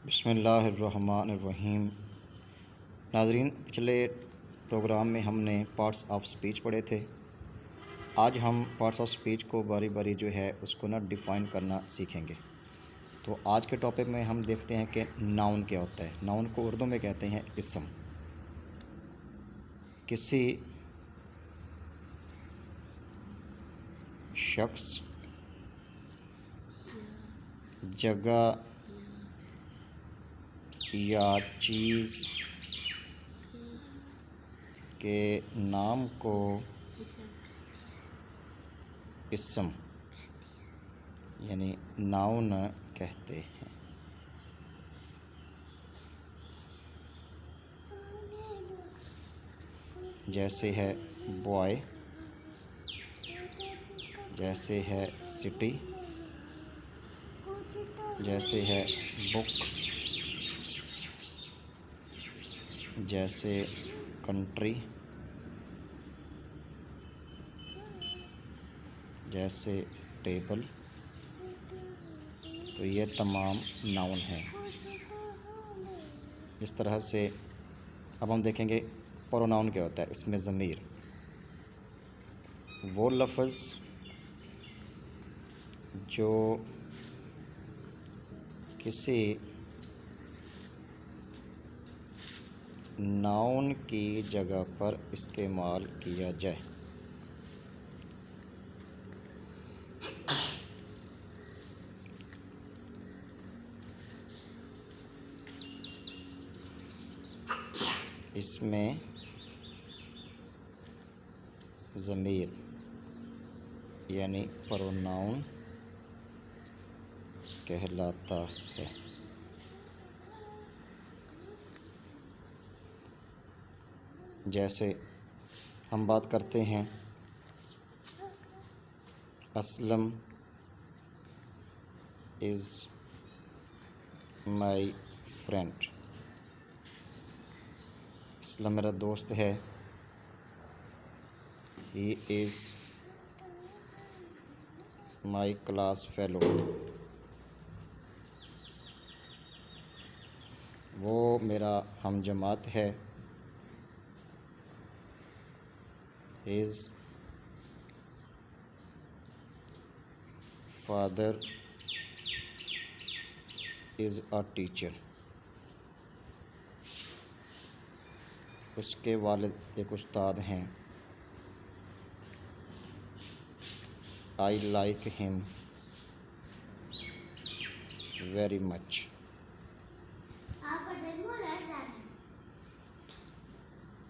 بسم اللہ الرحمن الرحیم۔ ناظرین، پچھلے پروگرام میں ہم نے پارٹس آف سپیچ پڑھے تھے۔ آج ہم پارٹس آف سپیچ کو باری باری جو ہے اس کو ڈیفائن کرنا سیکھیں گے۔ تو آج کے ٹاپک میں ہم دیکھتے ہیں کہ ناؤن کیا ہوتا ہے۔ ناؤن کو اردو میں کہتے ہیں اسم۔ کسی شخص، جگہ یا چیز کے نام کو اسم یعنی ناؤن کہتے ہیں۔ جیسے ہے بوائے، جیسے ہے سٹی، جیسے ہے بک، جیسے کنٹری، جیسے ٹیبل۔ تو یہ تمام ناؤن ہیں۔ اس طرح سے اب ہم دیکھیں گے پروناؤن کیا ہوتا ہے۔ اس میں ضمیر وہ لفظ جو کسی ناؤن کی جگہ پر استعمال کیا جائے۔ اس میں ضمیر یعنی پروناؤن کہلاتا ہے۔ جیسے ہم بات کرتے ہیں Aslam is my friend. Aslam میرا دوست ہے۔ He is my class fellow. وہ میرا ہم جماعت ہے۔ His father is a teacher. اس کے والد ایک استاد ہیں۔ آئی لائک ہم ویری مچ۔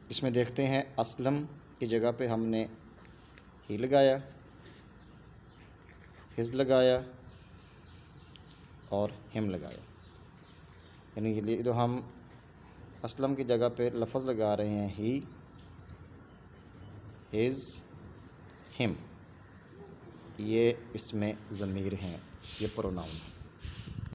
اس میں دیکھتے ہیں اسلم کی جگہ پہ ہم نے ہی لگایا، ہز لگایا اور ہم لگایا۔ یعنی جو ہم اسلم کی جگہ پہ لفظ لگا رہے ہیں ہی، ہز، ہم، یہ اس میں ضمیر ہیں، یہ پروناؤن ہیں۔